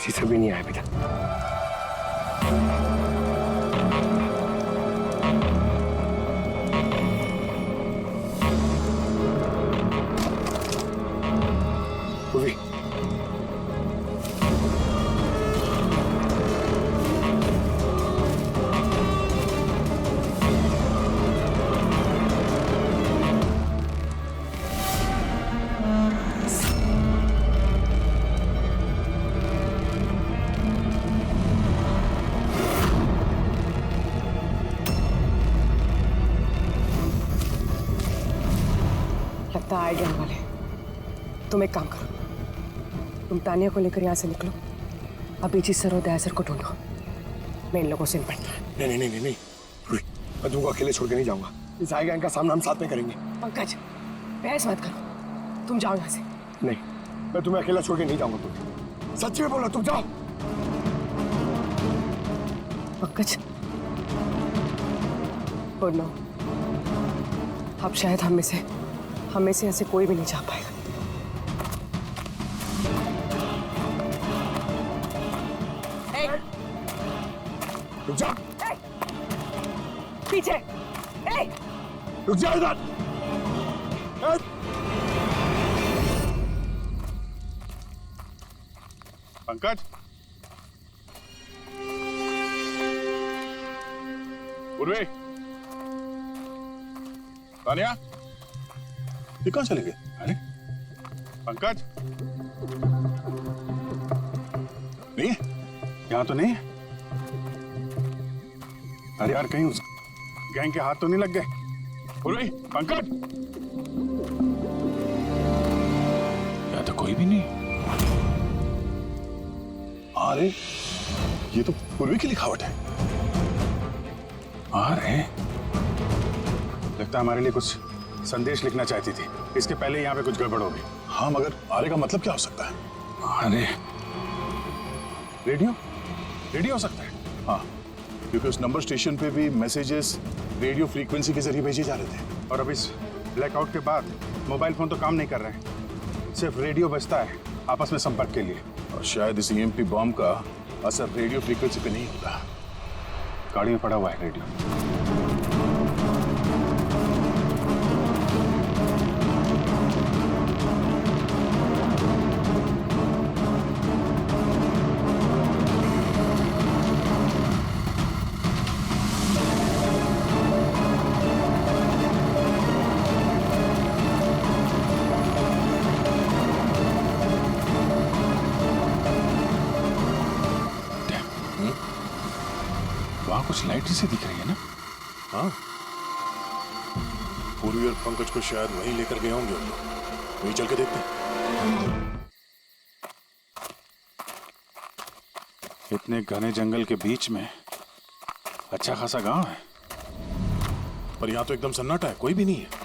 किसी से भी नहीं आया अभी तक। उर्वी, लगता है आएंगे वाले। तुम एक काम करो, तुम तानिया को लेकर यहाँ से निकलो, अभिजीत सर और दया सर को ढूंढो। मैं इन लोगों से निपटना है। नहीं नहीं नहीं नहीं, मैं तुमको अकेले छोड़ के नहीं जाऊंगा। इस आएगा इनका सामना हम साथ में करेंगे। पंकज, बहस मत करो, तुम जाओ यहाँ से। नहीं, मैं तुम्हें अकेला छोड़ के नहीं जाऊंगा। तुम सच्ची में बोलो, तुम जाओ। पंकज, और नो, अब शायद हम में से ऐसे कोई भी नहीं जा पाएगा। रुक जा। पीछे। रुक जा इधर। पंकज, उर्वी, तानिया, ये कहाँ चले गए? अरे पंकज, नहीं है यहाँ तो नहीं है। अरे यार, कहीं उस गैंग के हाथ तो नहीं लग गए? उर्वी, पंकज, यहाँ तो कोई भी नहीं। अरे ये तो उर्वी की लिखावट है। अरे लगता है हमारे लिए कुछ संदेश लिखना चाहती थी। इसके पहले यहाँ पे कुछ गड़बड़ हो गई। हाँ, मगर आरे का मतलब क्या हो सकता है? अरे रेडियो हो सकता है। हाँ, क्योंकि उस नंबर स्टेशन पे भी मैसेजेस रेडियो फ्रीक्वेंसी के जरिए भेजे जा रहे थे। और अब इस ब्लैकआउट के बाद मोबाइल फोन तो काम नहीं कर रहे हैं, सिर्फ रेडियो बजता है आपस में संपर्क के लिए। और शायद इस ईएमपी बॉम्ब का असर रेडियो फ्रीक्वेंसी पे नहीं होता। गाड़ी में पड़ा हुआ है रेडियो। वहाँ कुछ लाइट से दिख रही है ना? हाँ, पूर्वी और पंकज को शायद वहीं लेकर गए होंगे उन लोग। वहीं चल के देखते हैं। इतने घने जंगल के बीच में अच्छा खासा गांव है, पर यहाँ तो एकदम सन्नाटा है, कोई भी नहीं है।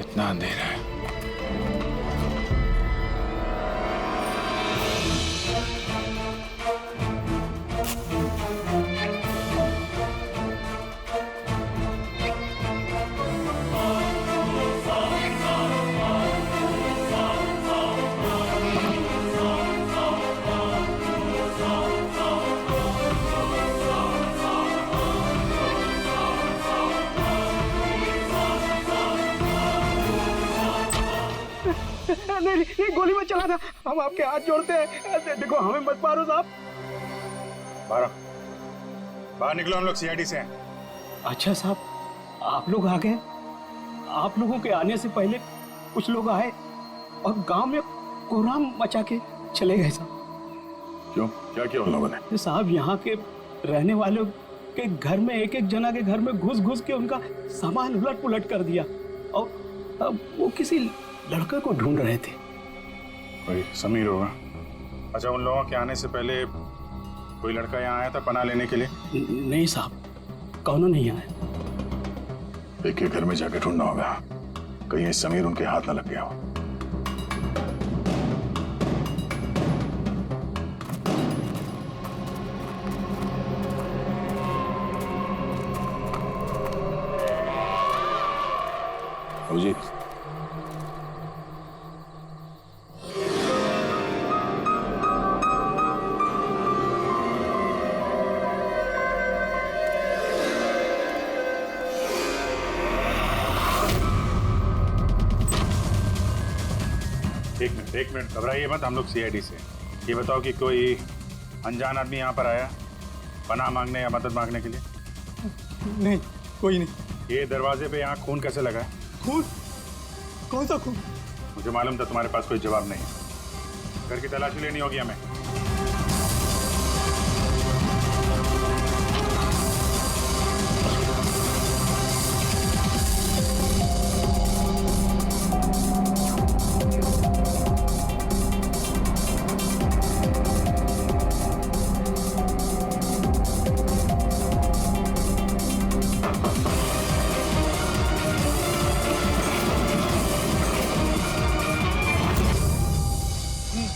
इतना अंधेरा है। नहीं, गोली मत चलाना, हम आपके हाथ जोड़ते हैं। देखो, हमें मत मारो साहब। बाहर निकलो, हम लोग सीआईडी से हैं। अच्छा साहब, आप लोग आ गए। आप लोगों के आने से पहले कुछ लोग आए और गांव में कोहराम मचा के चले गए साहब। क्यों, क्या किया उन लोगों ने? साहब, यहाँ के रहने वालों के घर में एक एक जना के घर में घुस के उनका सामान उलट पुलट कर दिया। और अब वो किसी लड़के को ढूंढ रहे थे। भाई समीर होगा। अच्छा, उन लोगों के आने से पहले कोई लड़का यहाँ आया था पनाह लेने के लिए? नहीं साहब, कौनो नहीं आया। एक के घर में जाके ढूंढना होगा, कहीं समीर उनके हाथ न लग गया हो। एक मिनट, घबराइए मत, हम लोग सीआईडी से। ये बताओ कि कोई अनजान आदमी यहाँ पर आया पनाह मांगने या मदद मांगने के लिए? नहीं, कोई नहीं। ये दरवाजे पे यहाँ खून कैसे लगा है? खून? कौन सा खून? मुझे मालूम था तुम्हारे पास कोई जवाब नहीं है। घर की तलाशी लेनी होगी हमें।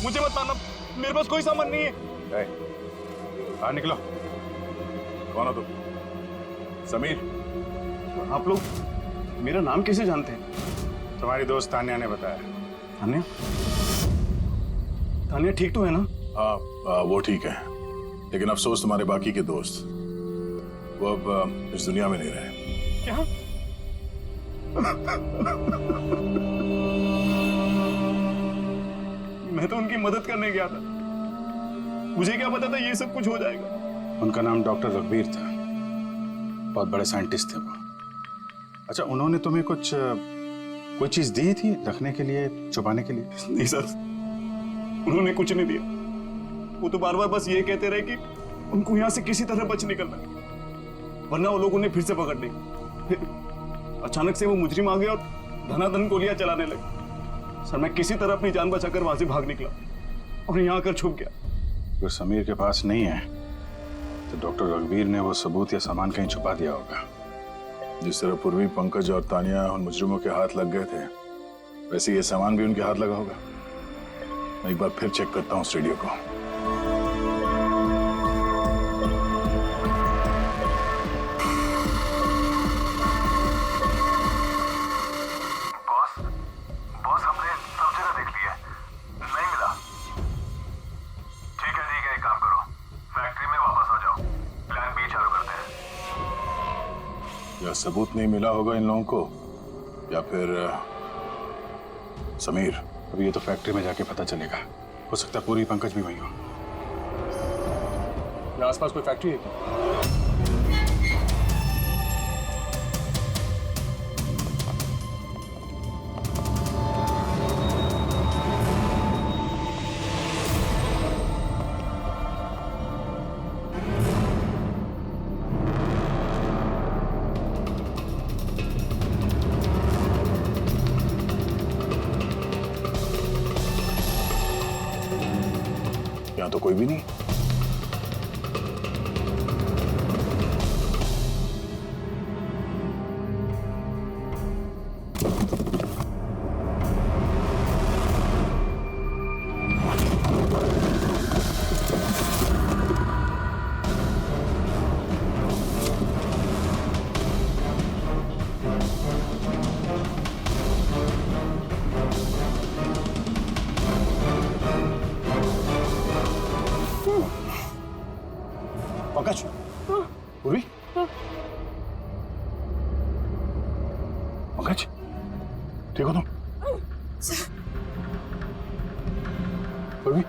मुझे मत मारना, मेरे पास कोई सामान नहीं है। बाहर निकलो। कौन हो तुम? समीर? आप लोग मेरा नाम कैसे जानते हैं? तुम्हारी दोस्त तान्या ने बताया। तान्या? तान्या ठीक तो है ना? हाँ, वो ठीक है, लेकिन अफसोस तुम्हारे बाकी के दोस्त वो अब इस दुनिया में नहीं रहे। क्या? मैं तो उनकी मदद करने गया था, मुझे क्या पता था ये सब कुछ हो जाएगा। उनका नाम डॉक्टर रघुवीर था, बहुत बड़े साइंटिस्ट थे वो। अच्छा, उन्होंने तुम्हें कोई चीज दी थी रखने के लिए, छुपाने के लिए? नहीं सर, उन्होंने कुछ नहीं दिया। वो तो बार बार बस ये कहते रहे कि उनको यहाँ से किसी तरह बच निकलना है, वरना वो लोग उन्हें फिर से पकड़ लेंगे। फिर अचानक से वो मुजरिम आ गए और धनाधन गोलियां चलाने लगे। सर, मैं किसी तरह अपनी जान बचाकर वहां से भाग निकला और यहाँ आकर छुप गया। अगर समीर के पास नहीं है तो डॉक्टर रघुवीर ने वो सबूत या सामान कहीं छुपा दिया होगा। जिस तरह पूर्वी, पंकज और तानिया उन मुजरिमों के हाथ लग गए थे, वैसे ये सामान भी उनके हाथ लगा होगा। मैं एक बार फिर चेक करता हूँ उस रेडियो को। बॉस, हमने सब जगह देख लिया, नहीं मिला। ठीक है, एक काम करो, फैक्ट्री में वापस आ जाओ, प्लान बी चालू करते हैं। या सबूत नहीं मिला होगा इन लोगों को, या फिर समीर। अभी ये तो फैक्ट्री में जाके पता चलेगा, हो सकता है पूरी पंकज भी वहीं हो। यहाँ आसपास कोई फैक्ट्री है क्या? यहाँ तो कोई भी नहीं। पंकज, पूर्वी, पंकज, ठीक हो तुम? पूर्वी,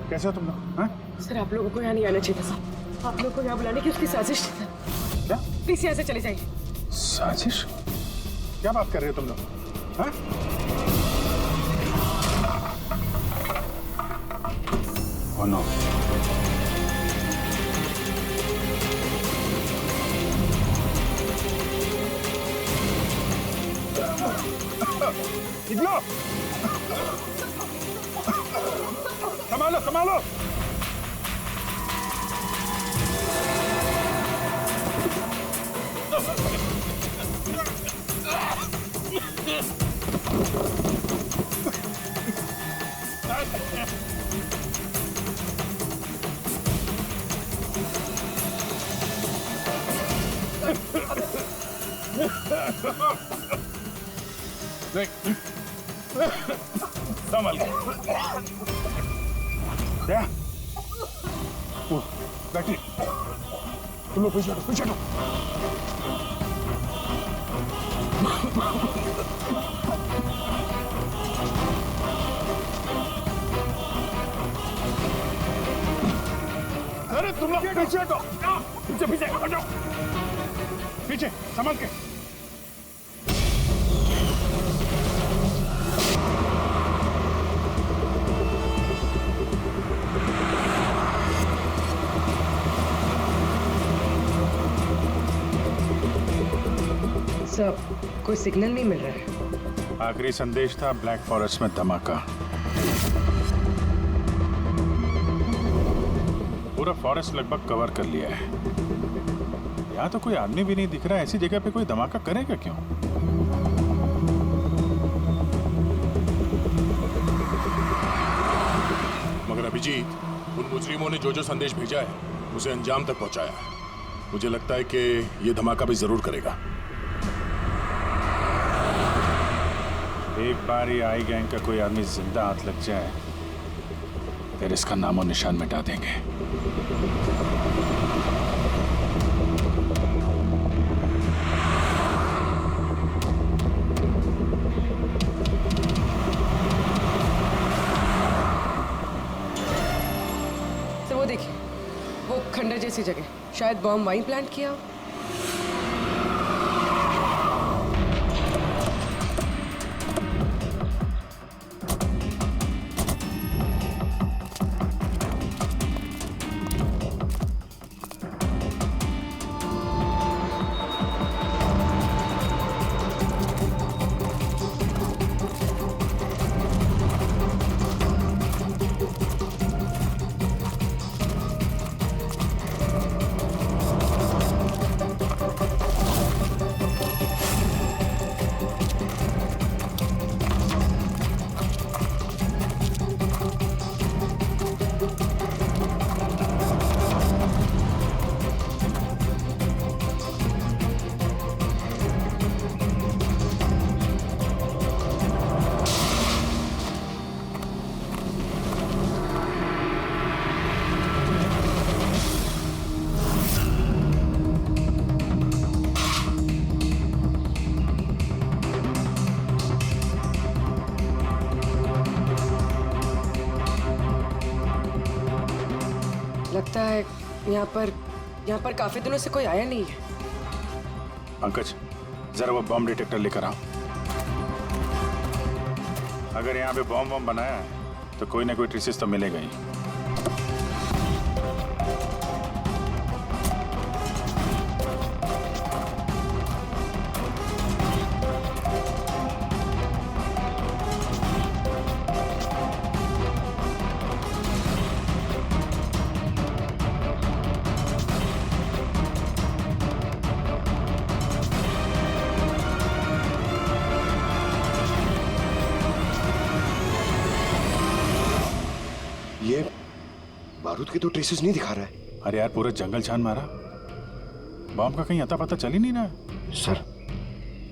कैसे हो तुम लोग? हाँ? सर, आप लोगों को यहाँ नहीं आना चाहिए था सर। आप लोगों को यहाँ बुलाने की उसकी साजिश थी सर। क्या प्लीज यहाँ से चले जाइए। साजिश? क्या बात कर रहे हो तुम लोग? हाँ? Oh no. निकलो! संभालो, संभालो! संभाल के। क्या? बैठिए। तुम लोग पीछे हटो, पीछे हटो। अरे तुम लोग पीछे हटो, पीछे पीछे हटो, पीछे संभाल के। सर, कोई सिग्नल नहीं मिल रहा है। आखिरी संदेश था ब्लैक फॉरेस्ट में धमाका। पूरा फॉरेस्ट लगभग कवर कर लिया है। यहाँ तो कोई आदमी भी नहीं दिख रहा है। ऐसी जगह पे कोई धमाका करेगा क्यों? मगर अभिजीत, उन मुजरिमों ने जो संदेश भेजा है उसे अंजाम तक पहुंचाया है। मुझे लगता है कि ये धमाका भी जरूर करेगा। एक बार ये आई गैंग का कोई आदमी जिंदा हाथ लग जाए फिर इसका नामो निशान मिटा देंगे। सर वो देखिए, वो खंडर जैसी जगह, शायद बॉम्ब वहीं प्लांट किया हो। लगता है यहाँ पर काफी दिनों से कोई आया नहीं है। पंकज, जरा वो बॉम्ब डिटेक्टर लेकर आओ। अगर यहाँ पे बॉम्ब बनाया है तो कोई ना कोई ट्रेसेस तो मिलेगा ही। ये बारूद के तो ट्रेसेस नहीं दिखा रहा है। अरे यार, पूरा जंगल छान मारा, बॉम्ब का कहीं अता पता चल ही नहीं रहा है। सर,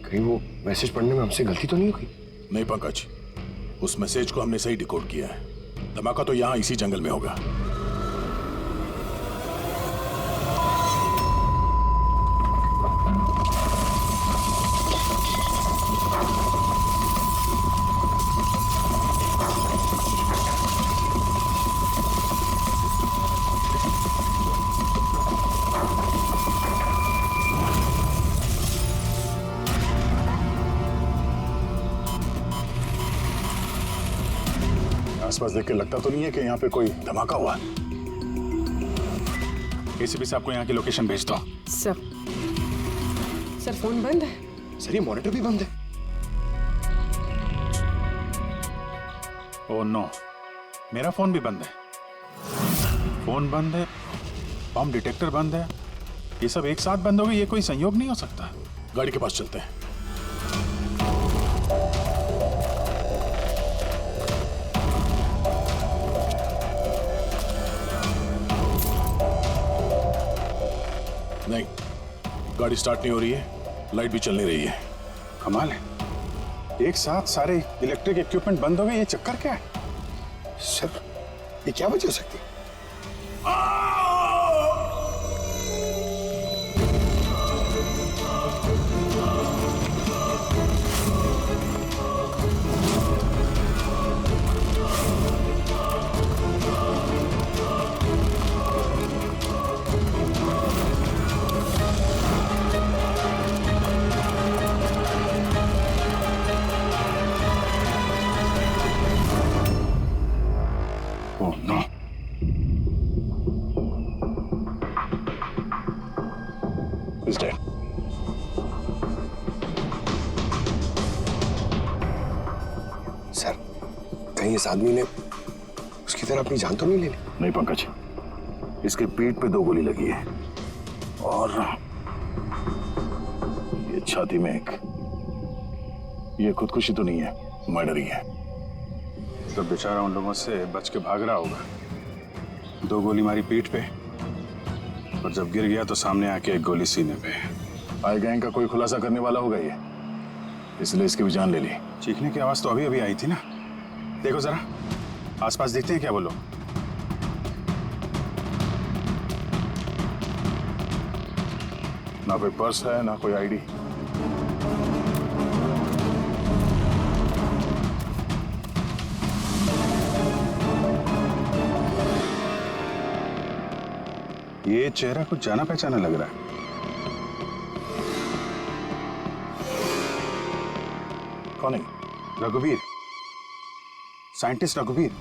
कहीं वो मैसेज पढ़ने में हमसे गलती तो नहीं होगी? नहीं पंकज, उस मैसेज को हमने सही डिकोड किया है। धमाका तो यहाँ इसी जंगल में होगा। आसपास देख के लगता तो नहीं है कि यहाँ पे कोई धमाका हुआ। एसीपी साहब को यहाँ की लोकेशन भेज दो। सर फोन बंद है। सर, ये मॉनिटर भी बंद है। ओह नो, मेरा फोन भी बंद है। फोन बंद है, बॉम्ब डिटेक्टर बंद है, ये सब एक साथ बंद हो गए। ये कोई संयोग नहीं हो सकता। गाड़ी के पास चलते हैं। नहीं, गाड़ी स्टार्ट नहीं हो रही है, लाइट भी चल नहीं रही है। कमाल है, एक साथ सारे इलेक्ट्रिक इक्विपमेंट बंद हो गए। ये चक्कर क्या है? सर, ये क्या वजह हो सकती है? इस आदमी ने उसकी तरह अपनी जान तो नहीं ले ली? नहीं पंकज, इसके पीठ पे 2 गोली लगी है और ये छाती में एक। ये खुदकुशी तो नहीं है, मर्डर ही है। तो बेचारा उन लोगों से बच के भाग रहा होगा। 2 गोली मारी पीठ पे और जब गिर गया तो सामने आके 1 गोली सीने पे। आई गैंग का कोई खुलासा करने वाला होगा ये, इसलिए इसकी भी जान ले ली। चीखने की आवाज तो अभी अभी आई थी ना। देखो जरा आसपास देखते हैं क्या वो लोग। ना कोई पर्स है ना कोई आईडी। ये चेहरा कुछ जाना पहचाना लग रहा है। कौन है? रघुवीर, साइंटिस्ट रघुवीर।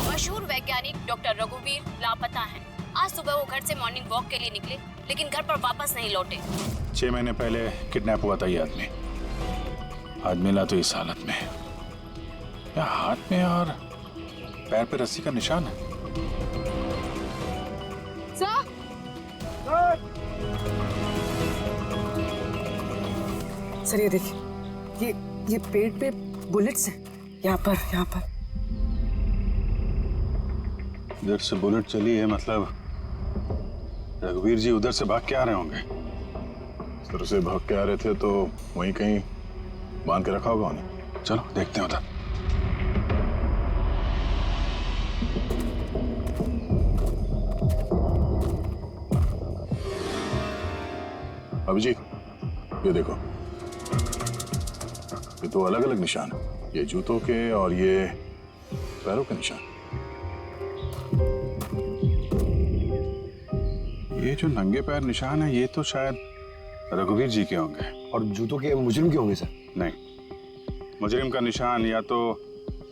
मशहूर वैज्ञानिक डॉक्टर रघुवीर लापता हैं। आज सुबह वो घर से मॉर्निंग वॉक के लिए निकले, लेकिन घर पर वापस नहीं लौटे। 6 महीने पहले किडनैप हुआ था ये आदमी। आज मिला तो इस हालत में। या हाथ में और पैर पे रस्सी का निशान है। सर ये देखिए, ये पेट पे बुलेट्स हैं। यहाँ पर। इधर से बुलेट चली है, मतलब रघुवीर जी उधर से भाग के आ रहे होंगे। सर से भाग के आ रहे थे तो वहीं कहीं बांध के रखा होगा उन्हें। चलो देखते हैं उधर। अभिजीत, ये देखो, ये 2 अलग अलग निशान है। ये जूतों के और ये पैरों के निशान। ये जो नंगे पैर निशान है ये तो शायद रघुवीर जी के होंगे। और जूतों के मुजरिम के होंगे सर? नहीं, मुजरिम का निशान या तो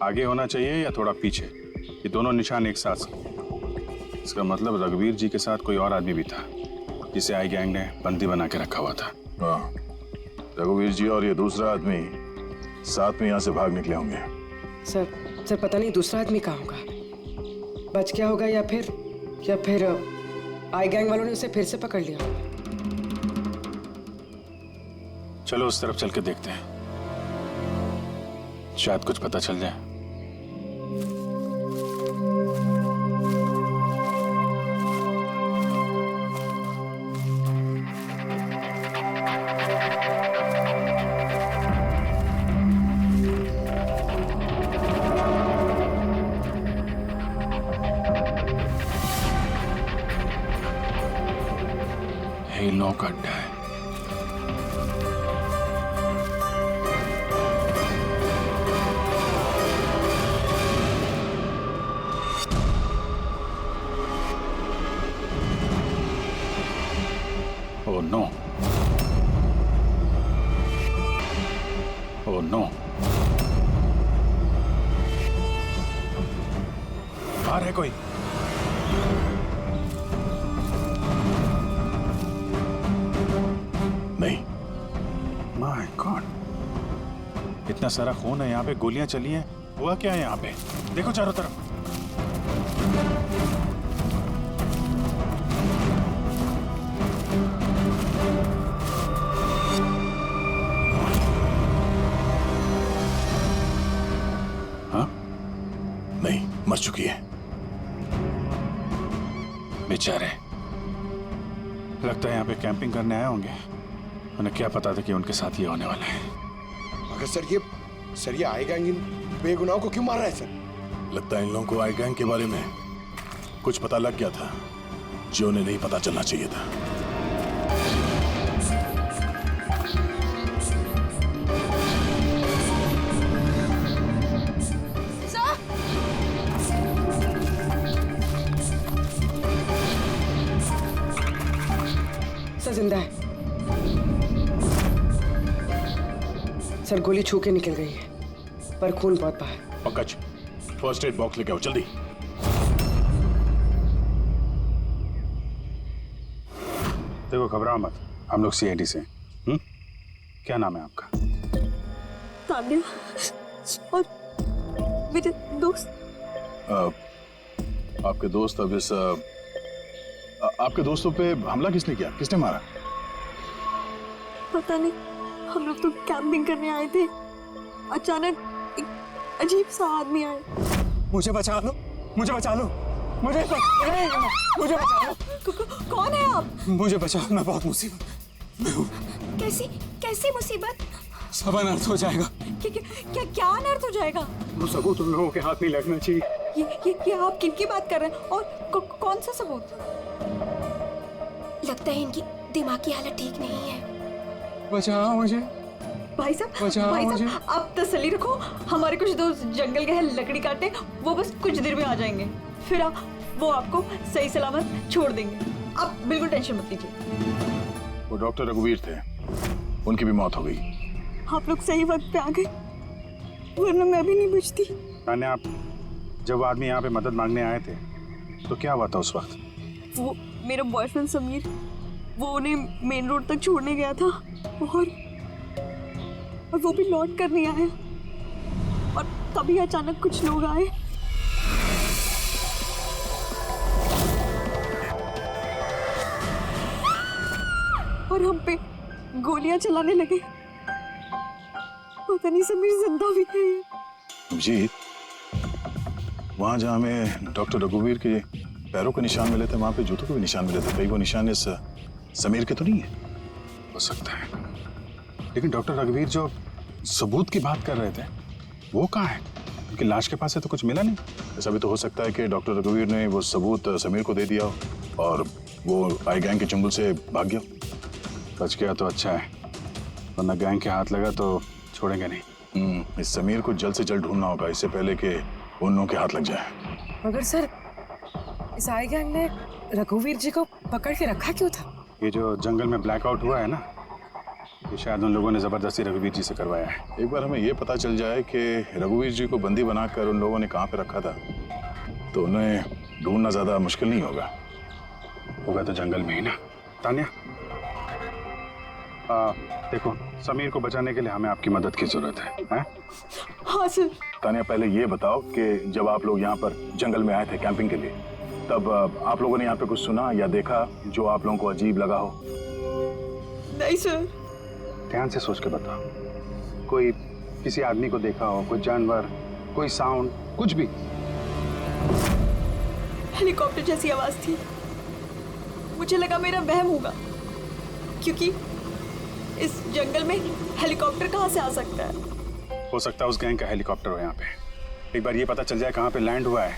आगे होना चाहिए या थोड़ा पीछे। ये दोनों निशान एक साथ। इसका मतलब रघुवीर जी के साथ कोई और आदमी भी था जिसे आई गैंग ने बंदी बना के रखा हुआ था। हाँ, रघुवीर जी और ये दूसरा आदमी साथ में यहाँ से भाग निकले होंगे। सर पता नहीं दूसरा आदमी कहाँ होगा, बच गया होगा या फिर आई गैंग वालों ने उसे फिर से पकड़ लिया। चलो उस तरफ चल के देखते हैं, शायद कुछ पता चल जाए। हिलों का अड्डा है। Oh no. Oh no. बाहर है कोई? नहीं। माय गॉड, इतना सारा खून है यहाँ पे, गोलियां चली हैं। हुआ क्या है यहाँ पे? देखो चारों तरफ। हाँ? नहीं, मर चुकी है। बेचारे, लगता है यहाँ पे कैंपिंग करने आए होंगे। उन्हें क्या पता था कि उनके साथ ये होने वाला है। मगर सर ये आई गैंग इन बेगुनाहों को क्यों मार रहा है सर? लगता है इन लोगों को आई गैंग के बारे में कुछ पता लग गया था जो उन्हें नहीं पता चलना चाहिए था। सर जिंदा है। सर गोली छू के निकल गई है, पर खून बहुत बाहर। पंकज, फर्स्ट एड बॉक्स लेके आओ जल्दी। देखो घबराओ मत, हम लोग सीआईडी से। क्या नाम है आपका? तान्या और मेरे दोस्त आपके दोस्त अब इस आपके दोस्तों पे हमला किसने किया, किसने मारा? पता नहीं, हम लोग तो कैंपिंग करने आए थे, अचानक एक अजीब सा आदमी आया। मुझे बचा लो, मुझे बचा लो, मुझे बचा लो। कौन है आप? मुझे बचाओ, मैं बहुत मुसीबत में हूँ। कैसी कैसी मुसीबत? सब अनर्थ हो जाएगा। क्या अनर्थ हो जाएगा? वो सबूत उन लोगों के हाथ नहीं लगना चाहिए। ये आप किनकी बात कर रहे हैं और कौन सा सबूत? लगता है इनकी दिमाग की हालत ठीक नहीं है। बचाओ मुझे। भाई साहब आप तसल्ली रखो, हमारे कुछ दोस्त जंगल गए हैं लकड़ी काटने, वो बस कुछ देर में आ जाएंगे, फिर वो आपको सही सलामत छोड़ देंगे, आप बिल्कुल टेंशन मत लीजिए। वो डॉक्टर रघुवीर थे, उनकी भी मौत हो गई। आप लोग सही वक्त पे आ गए, वरना मैं भी नहीं बचती। तान्या, आप जब वो आदमी यहाँ पे मदद मांगने आए थे तो क्या हुआ था उस वक्त? वो मेरा बॉयफ्रेंड समीर, वो उन्हें मेन रोड तक छोड़ने गया था और वो भी लौट कर नहीं आया, और तभी अचानक कुछ लोग आए। और हम पे गोलियां चलाने लगे। पता नहीं समीर जिंदा भी है। अभिजीत, वहां जहां हमें डॉक्टर रघुवीर के पैरों के निशान मिले थे, वहां पे जूतों के भी निशान मिले थे। कहीं वो निशान इस समीर के तो नहीं है? हो सकता है, लेकिन डॉक्टर रघुवीर जो सबूत की बात कर रहे थे वो कहाँ है? उनकी लाश के पास है तो कुछ मिला नहीं। ऐसा भी तो हो सकता है कि डॉक्टर रघुवीर ने वो सबूत समीर को दे दिया हो और वो आई गैंग के चंगुल से भाग गया। बच गया तो अच्छा है, वरना गैंग के हाथ लगा तो छोड़ेंगे नहीं। इस समीर को जल्द से जल्द ढूंढना होगा, इससे पहले कि उन लोगों के हाथ लग जाए। मगर सर, इस आई गैंग ने रघुवीर जी को पकड़ के रखा क्यों था? ये जो जंगल में ब्लैकआउट हुआ है ना, ये शायद उन लोगों ने जबरदस्ती रघुवीर जी से करवाया है। एक बार हमें ये पता चल जाए कि रघुवीर जी को बंदी बनाकर उन लोगों ने कहाँ पे रखा था, तो उन्हें ढूंढना ज्यादा मुश्किल नहीं होगा। होगा तो जंगल में ही ना। तान्या, देखो, समीर को बचाने के लिए हमें आपकी मदद की जरूरत है? हाँ सर। तान्या, पहले ये बताओ कि जब आप लोग यहाँ पर जंगल में आए थे कैंपिंग के लिए, तब आप लोगों ने यहाँ पे कुछ सुना या देखा जो आप लोगों को अजीब लगा हो? नहीं सर। ध्यान से सोच के बताओ। कोई किसी आदमी को देखा हो, कोई जानवर, कोई साउंड, कुछ भी? हेलीकॉप्टर जैसी आवाज थी, मुझे लगा मेरा वहम होगा, क्योंकि इस जंगल में हेलीकॉप्टर कहाँ से आ सकता है? हो सकता है उस गैंग का हेलीकॉप्टर हो यहाँ पे। एक बार ये पता चल जाए कहाँ पे लैंड हुआ है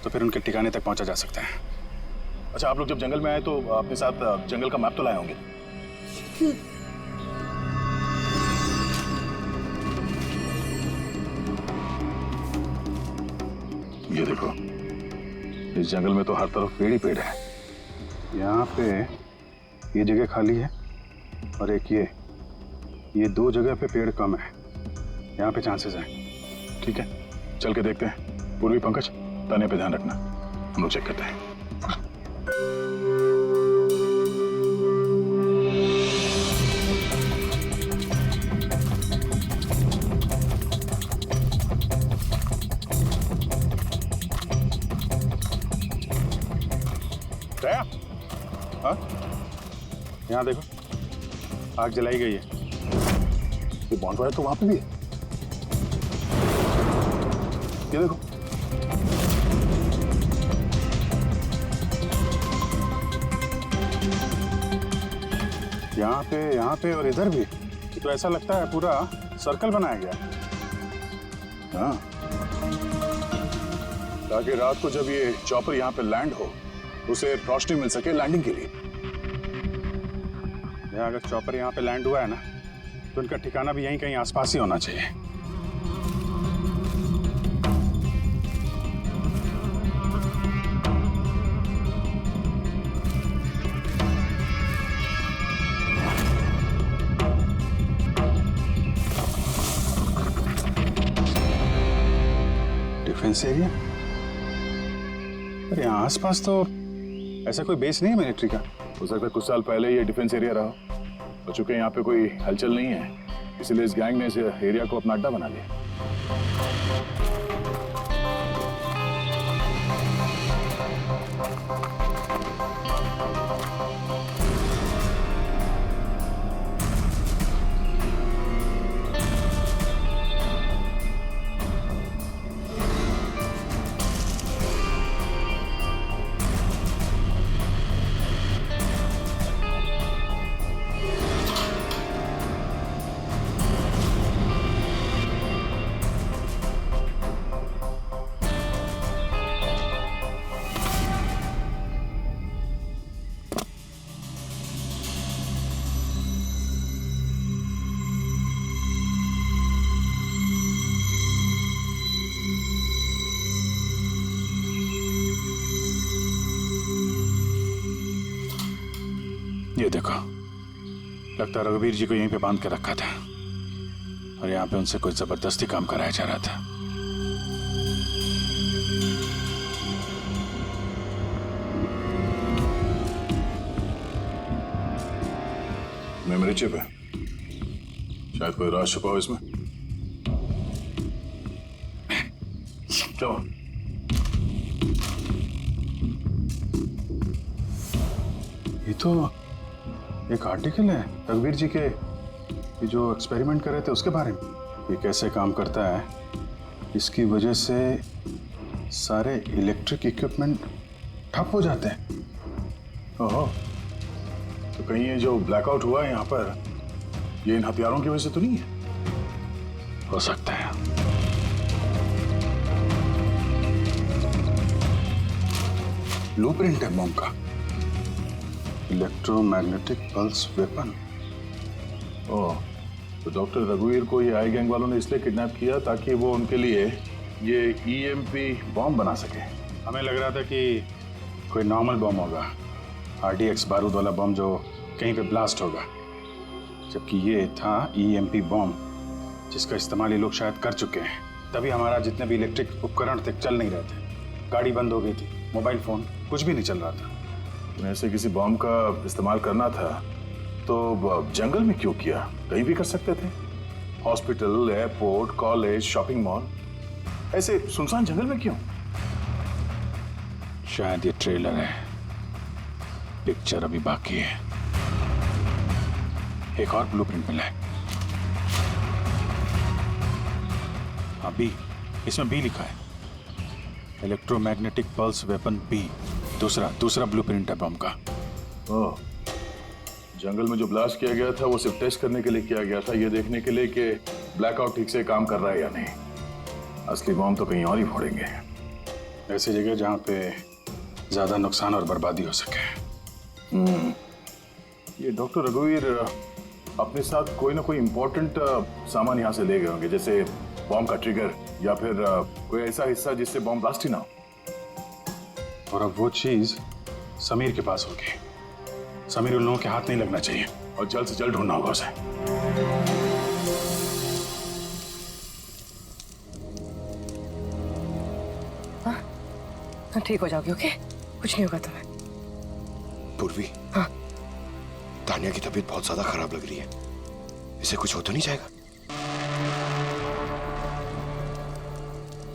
तो फिर उनके ठिकाने तक पहुंचा जा सकता है। अच्छा, आप लोग जब जंगल में आए तो अपने साथ जंगल का मैप तो लाए होंगे? ये देखो, इस जंगल में तो हर तरफ पेड़ ही पेड़ है। यहाँ पे ये जगह खाली है और एक ये दो जगह पे पेड़ कम है, यहाँ पे चांसेस हैं। ठीक है, चल के देखते हैं। पूर्वी पंकज, तान्या पे ध्यान रखना, हम लोग चेक करते हैं। दया, हाँ, यहाँ देखो, आग जलाई गई है। ये बॉन्डफायर तो वहां पे भी है। ये देखो, यहाँ पे और इधर भी। तो ऐसा लगता है पूरा सर्कल बनाया गया। हाँ, ताकि रात को जब ये चॉपर यहाँ पे लैंड हो, उसे रोशनी मिल सके लैंडिंग के लिए। अगर चॉपर यहाँ पे लैंड हुआ है ना, तो उनका ठिकाना भी यहीं कहीं आसपास ही होना चाहिए। Defence area? पर यहाँ आसपास तो ऐसा कोई बेस नहीं है मिलिट्री का। हो सकता है कुछ साल पहले ये डिफेंस एरिया रहा, हो चुके यहाँ पे कोई हलचल नहीं है, इसलिए इस गैंग ने इस एरिया को अपना अड्डा बना लिया। ये देखो, लगता है रघुवीर जी को यहीं पे बांध के रखा था और यहाँ पे उनसे कोई जबरदस्ती काम कराया जा रहा था। मेमोरी चिप है, शायद कोई राज छुपा हो इसमें। चलो ये तो एक आर्टिकल है रघुवीर जी के, ये जो एक्सपेरिमेंट कर रहे थे उसके बारे में। ये कैसे काम करता है, इसकी वजह से सारे इलेक्ट्रिक इक्विपमेंट ठप हो जाते हैं। ओहो, तो कहीं ये जो ब्लैकआउट हुआ है यहाँ पर, ये इन हथियारों की वजह से तो नहीं है? हो सकता है। ब्लूप्रिंट है बॉम्ब का, इलेक्ट्रोमैग्नेटिक पल्स वेपन। ओह, तो डॉक्टर रघुवीर को ये आई गैंग वालों ने इसलिए किडनैप किया ताकि वो उनके लिए ये ईएमपी बॉम्ब बना सके। हमें लग रहा था कि कोई नॉर्मल बॉम्ब होगा, आरडीएक्स बारूद वाला बॉम्ब जो कहीं पे ब्लास्ट होगा, जबकि ये था ईएमपी बॉम्ब जिसका इस्तेमाल ये लोग शायद कर चुके हैं। तभी हमारा जितने भी इलेक्ट्रिक उपकरण थे चल नहीं रहे थे, गाड़ी बंद हो गई थी, मोबाइल फोन कुछ भी नहीं चल रहा था। ऐसे किसी बॉम्ब का इस्तेमाल करना था तो जंगल में क्यों किया? कहीं भी कर सकते थे, hospital, airport, college, shopping mall, ऐसे सुनसान जंगल में क्यों? शायद ये ट्रेलर है, पिक्चर अभी बाकी है। एक और ब्लूप्रिंट मिला है, अभी इसमें बी लिखा है, इलेक्ट्रोमैग्नेटिक पल्स वेपन बी। दूसरा ब्लूप्रिंट है बम का। ओह, जंगल में जो ब्लास्ट किया गया था वो सिर्फ टेस्ट करने के लिए किया गया था, ये देखने के लिए कि ब्लैकआउट ठीक से काम कर रहा है या नहीं। असली बम तो कहीं और ही फोड़ेंगे, ऐसी जगह जहां पे ज्यादा नुकसान और बर्बादी हो सके। ये डॉक्टर रघुवीर अपने साथ कोई ना कोई इम्पोर्टेंट सामान यहाँ से ले गए होंगे, जैसे बॉम्ब का ट्रिगर या फिर कोई ऐसा हिस्सा जिससे बॉम्ब ब्लास्ट ही ना हो। और अब वो चीज समीर के पास होगी। समीर उन लोगों के हाथ नहीं लगना चाहिए और जल्द से जल्द ढूंढना होगा उसे। हाँ, ठीक हो जाओगे, ओके? कुछ नहीं होगा तुम्हें। पूर्वी, हाँ, तानिया की तबीयत बहुत ज्यादा खराब लग रही है, इसे कुछ हो तो नहीं जाएगा?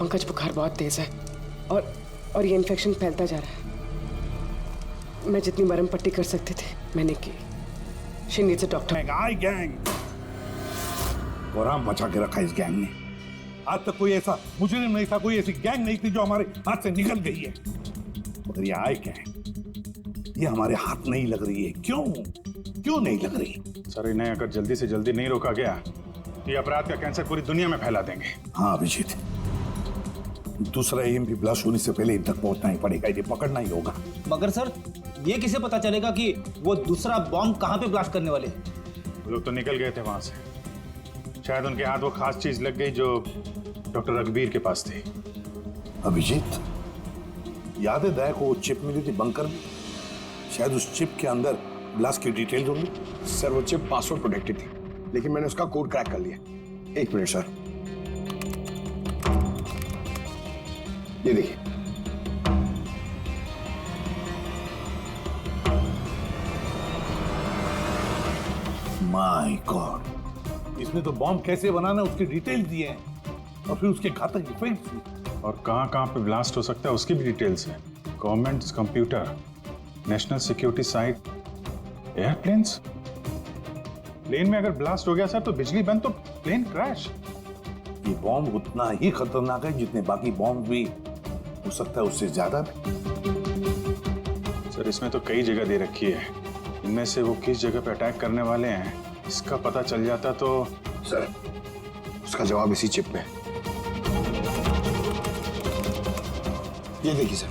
पंकज, बुखार बहुत तेज है और ये इन्फेक्शन फैलता जा रहा है। मैं जितनी मरहम पट्टी कर सकती थी मैंने की। She needs a doctor. आई गैंग कोराम मचा के रखा इस गैंग ने। आज तक कोई ऐसा मुजरिम नहीं था, कोई ऐसी गैंग नहीं थी जो हमारे हाथ से निकल गई है। मगर ये आई गैंग, ये हमारे हाथ नहीं लग रही है। क्यों नहीं लग रही? सर, इन्हें अगर जल्दी से जल्दी नहीं रोका गया तो ये अपराध का कैंसर पूरी दुनिया में फैला देंगे। हाँ अभिजीत, दूसरा ईएमपी ब्लास्ट होने से पहले इन तक पहुंचना ही पड़ेगा, इन्हें पकड़ना ही होगा। मगर सर, ये किसे पता चलेगा कि वो दूसरा बॉम्ब कहाँ पे ब्लास्ट करने वाले हैं? वो लोग तो निकल गए थे वहां से, शायद उनके हाथ वो खास चीज लग गई जो डॉक्टर रघुवीर के पास थी। अभिजीत, याद है दया को वो चिप मिली थी बंकर में? शायद उस चिप के अंदर ब्लास्ट की डिटेल्स होंगी। सर, वो चिप पासवर्ड प्रोटेक्टेड थी, लेकिन मैंने उसका कोड क्रैक कर लिया। एक मिनट सर, ये देखिए। माय गॉड, इसमें तो बॉम्ब कैसे बनाना है उसकी डिटेल्स दिए हैं और फिर उसके घातक इफेक्ट्स भी। और कहाँ पे ब्लास्ट हो सकता है उसकी भी डिटेल्स है। Government computer, national security site, airplanes. Plane में अगर ब्लास्ट हो गया सर तो बिजली बंद तो प्लेन क्रैश। ये बॉम्ब उतना ही खतरनाक है जितने बाकी बॉम्ब भी हो सकता है, उससे ज्यादा भी। सर, इसमें तो कई जगह दे रखी है, इनमें से वो किस जगह पे अटैक करने वाले हैं इसका पता चल जाता तो। सर, उसका जवाब इसी चिप में है। ये देखिए सर,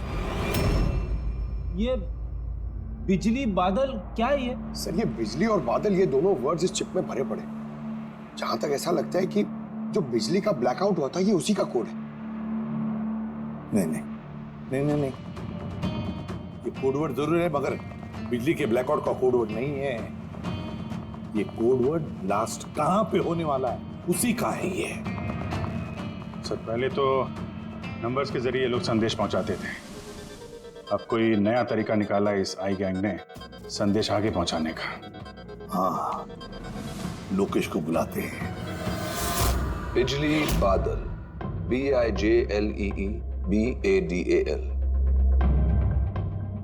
ये बिजली बादल क्या है ये? सर ये बिजली और बादल, ये दोनों वर्ड्स इस चिप में भरे पड़े। जहां तक ऐसा लगता है कि जो बिजली का ब्लैकआउट हुआ था ये उसी का कोड है। नहीं, ये कोड वर्ड जरूर है, मगर बिजली के ब्लैकआउट का कोड वर्ड नहीं है, ये कोड वर्ड ब्लास्ट कहां पे होने वाला है उसी का है ये। सर पहले तो नंबर्स के जरिए लोग संदेश पहुंचाते थे, अब कोई नया तरीका निकाला है इस आई गैंग ने संदेश आगे पहुंचाने का। हाँ, लोकेश को बुलाते हैं। बिजली बादल, BIJLEEBADAL।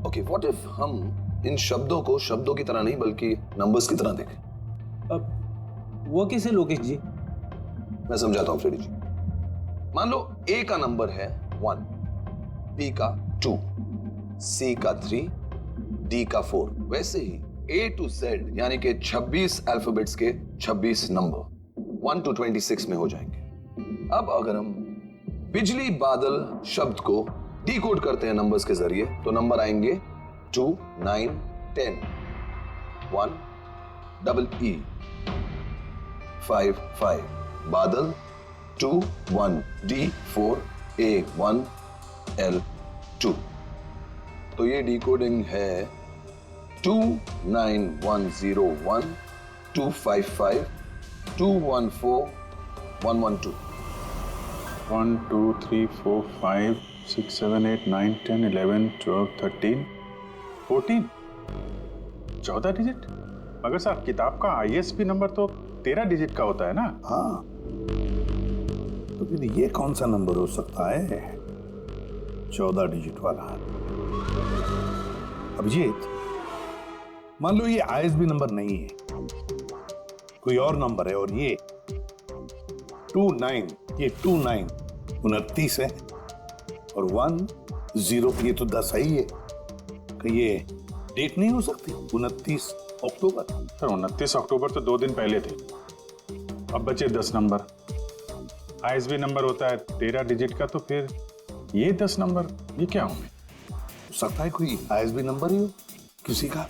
ओके, व्हाट इफ हम इन शब्दों को शब्दों की तरह नहीं बल्कि नंबर्स की तरह देखें? अब वो कैसे लोकेश जी? मैं समझाता हूं फ्रेडी जी। मान लो A का नंबर है 1, B का 2, C का 3, D का 4। वैसे ही A to Z यानी कि 26 अल्फाबेट्स के 26 नंबर 1 to 26 में हो जाएंगे। अब अगर हम बिजली बादल शब्द को डिकोड करते हैं नंबर्स के जरिए तो नंबर आएंगे 2, 9, 10, 1, EE, 5, 5, बादल 2, 1, D, 4, A, 1, L, 2। तो ये डिकोडिंग है 29101 255 214 112। 1 2 3 4 5 6 7 8 9 10 11 12 13 14 14 डिजिट। मगर साहब किताब का ISB नंबर तो 13 डिजिट का होता है ना? हाँ, तो फिर ये कौन सा नंबर हो सकता है 14 डिजिट वाला? अभिजीत, मान लो ये ISB नंबर नहीं है, कोई और नंबर है और ये 29 29 है और 10 ये तो 10 ही है। कि ये डेट नहीं हो सकती 29 अक्टूबर? सर 29 अक्टूबर तो 2 दिन पहले थे, अब बचे 10 नंबर। ISB नंबर होता है 13 डिजिट का, तो फिर ये 10 नंबर ये क्या होंगे? हो सकता है कोई ISB नंबर ही हो किसी का।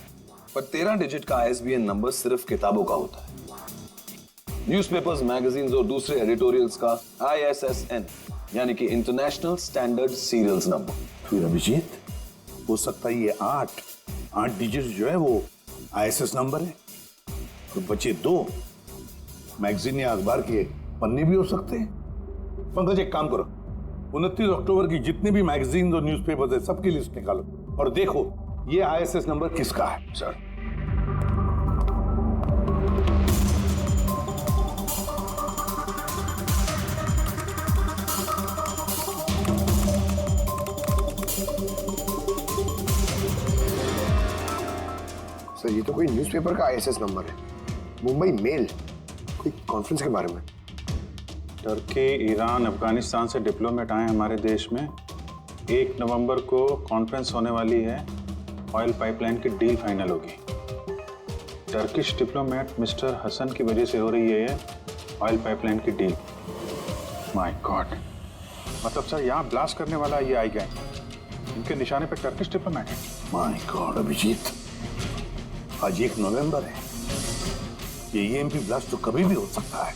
पर 13 डिजिट का ISBN नंबर सिर्फ किताबों का होता है। न्यूज़पेपर्स, मैगजीन्स और दूसरे एडिटोरियल्स का ISSN यानी कि इंटरनेशनल स्टैंडर्ड सीरियल्स नंबर। फिर अभिजीत, हो सकता है ये 8 डिजिट जो है वो ISS नंबर है, तो बचे 2 मैगजीन या अखबार के पन्ने भी हो सकते हैं। पंकज, एक काम करो, 29 अक्टूबर की जितने भी मैगजीन और न्यूज़पेपर्स है सबकी लिस्ट निकालो और देखो ये ISS नंबर किसका है। सर, सर ये तो कोई न्यूज़पेपर का ISS नंबर है, मुंबई मेल, कोई कॉन्फ्रेंस के बारे में। टर्की, ईरान, अफगानिस्तान से डिप्लोमेट आए हमारे देश में। 1 नवंबर को कॉन्फ्रेंस होने वाली है, ऑयल पाइपलाइन की डील फाइनल होगी। टर्किश डिप्लोमेट मिस्टर हसन की वजह से हो रही है ये ऑयल पाइपलाइन की डील। माय गॉड, मतलब सर यहाँ ब्लास्ट करने वाला ये आई गैंग, इनके निशाने पे टर्किश डिप्लोमेट है। माय गॉड अभिजीत, आज 1 नवंबर है, ये EMP ब्लास्ट तो कभी भी हो सकता है।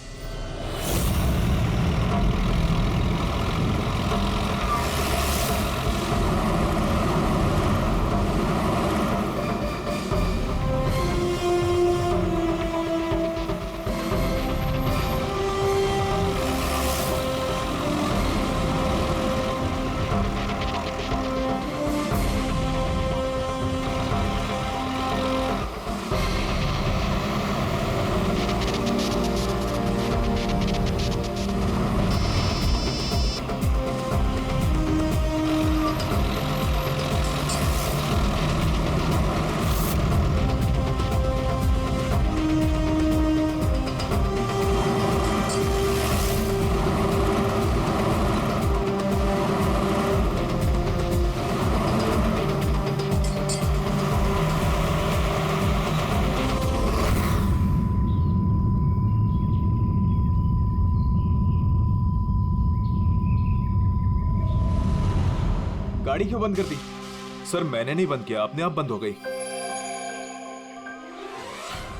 गाड़ी क्यों बंद कर दी? सर मैंने नहीं बंद किया, अपने आप बंद हो गई।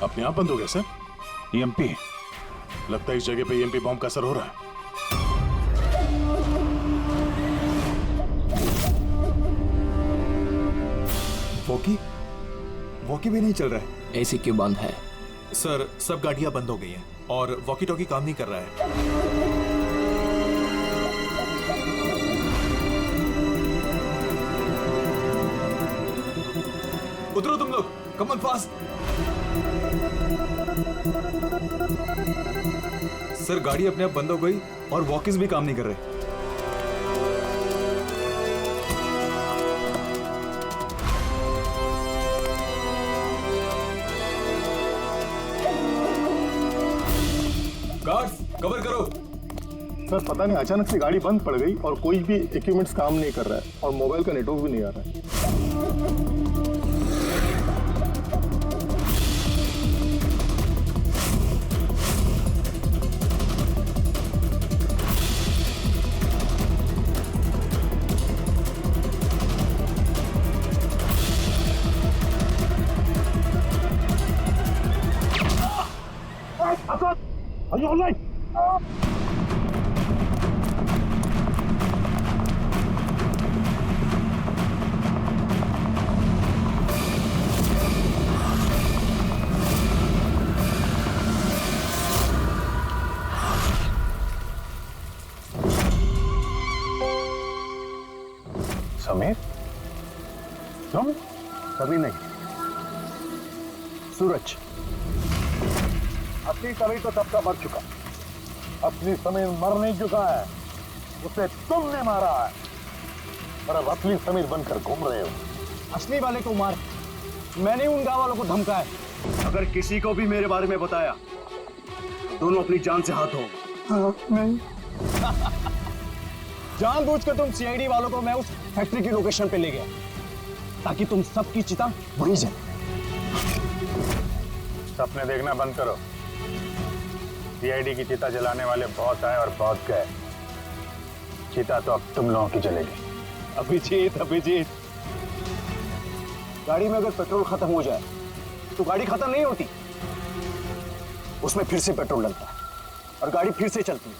अपने आप बंद हो गया सर? EMP लगता है इस जगह पे EMP बॉम्ब का असर हो रहा है। फोकी, वॉकी भी नहीं चल रहा है। एसी क्यों बंद है? सर सब गाड़ियां बंद हो गई हैं और वॉकी टॉकी काम नहीं कर रहा है। उतरो तुम लोग, कम ऑन फास्ट। सर गाड़ी अपने आप बंद हो गई और वॉकीज भी काम नहीं कर रहे। गार्ड्स कवर करो। सर पता नहीं अचानक से गाड़ी बंद पड़ गई और कोई भी इक्विपमेंट्स काम नहीं कर रहा है और मोबाइल का नेटवर्क भी नहीं आ रहा है। Are you all right? Sameer, तुम? कभी नहीं। सूरज, असली समीर तो सबका मर चुका। असली समीर मर नहीं चुका है, उसे तुमने मारा है। और अब असली समीर बनकर घूम रहे हो। असली वाले को मार, मैंने उन गांव वालों को धमकाया। अगर किसी को भी मेरे बारे में बताया, दोनों अपनी जान से हाथ धो। नहीं। जानबूझकर तुम सीआईडी वालों को मैं उस फैक्ट्री की लोकेशन पे ले गया ताकि तुम सबकी चिता बुझ जाए। सपने देखना बंद करो। सीआईडी की चिता जलाने वाले बहुत आए और बहुत गए। चिता तो अब तुम लोगों की जलेगी। अभिजीत, अभिजीत, गाड़ी में अगर पेट्रोल खत्म हो जाए तो गाड़ी खत्म नहीं होती, उसमें फिर से पेट्रोल डलता है और गाड़ी फिर से चलती है।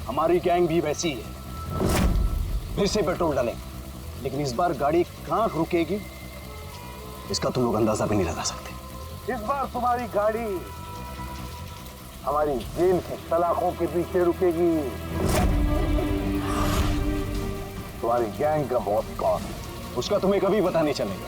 हमारी गैंग भी वैसी ही है, फिर से पेट्रोल डालें, लेकिन इस बार गाड़ी कहां रुकेगी इसका तुम लोग अंदाजा भी नहीं लगा सकते। इस बार तुम्हारी गाड़ी हमारी जेल की सलाखों के पीछे रुकेगी। तुम्हारी गैंग का बॉस कौन है? उसका तुम्हें कभी पता नहीं चलेगा।